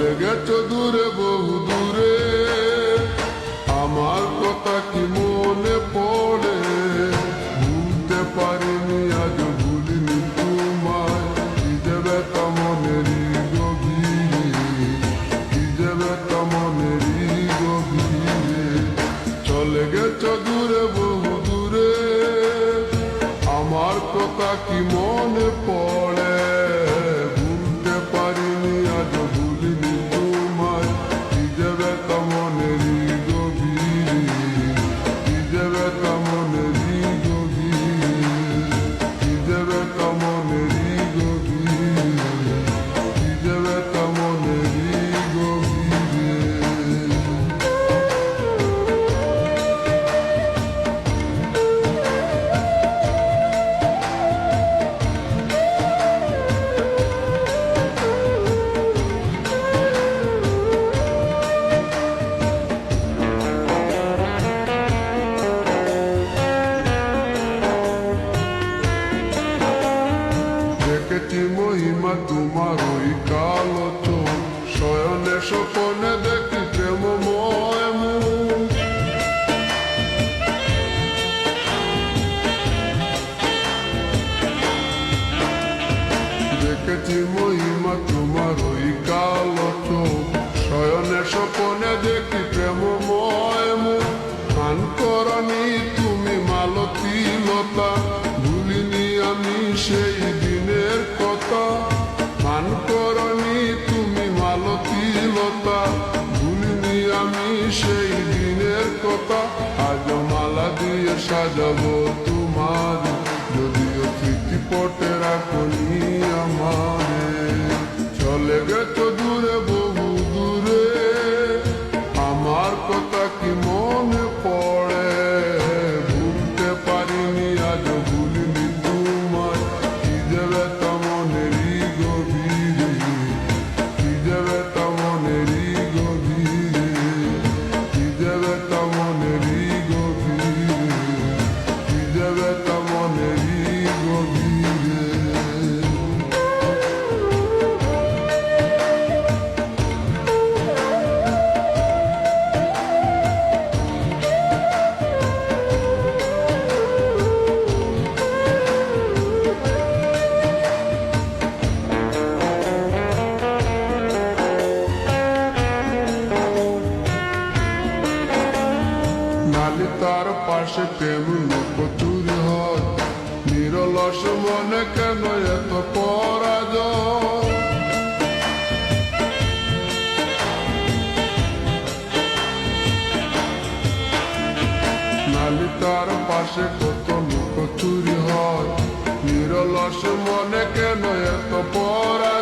চলে গেছো দূরে বহু দূরে, আমার কথা কি মনে পড়ে? ভুলতে পারিনি আজ ভুলিনি তোমায়, কি যে ব্যথা মনেরই গভীরে, কি যে ব্যথা মনেরই গভীরে। চলে গেছো দূরে বহু দূরে, আমার কথা কি মনে পড়ে? ভুলতে পারিনি আজ ভুলিনি তোমায়, কি যে ব্যথা মনেরই গভীরে, কি যে ব্যথা মনেরই গভীরে, কি যে ব্যথা মনেরই গভীরে, কি যে ব্যথা মনেরই গভীরে। দেখেছি মহিমা তোমার ওই কালো চোখ, শয়নে স্বপনে দেখি প্রেমময় মুখ। দেখেছি মহিমা তোমার ওই কালো চোখ, শয়নে স্বপনে দেখি প্রেমময় মুখ। গান করনি তুমি মালতী লতা, ভুলিনি আমি সেই দিনের কথা। গান করনি তুমি মালতী লতা, ভুলিনি আমি সেই দিনের কথা। আজ মালা দিয়ে সাজাবো তোমার, যদিও স্মৃতি পটে রাখনি আমারে। চলে গেছো দূরে বহু দূরে, আমার কথা কি মনে পড়ে? ভুলতে পারিনি আজ ভুলিনি তোমায়, কি যে ব্যথা মনেরই গভীরে, কি যে ব্যথা মনেরই গভীরে, কি যে ব্যথা মনেরই গভীরে, কি যে ব্যথা মনেরই গভীরে। নালিতার পাশে প্রেম লুকোচুরি হয়, নিরলস মনে কেন এত পরাজয়? নালিতার পাশে কত লুকোচুরি হয়, নিরলস মনে কেন এত পরাজয়?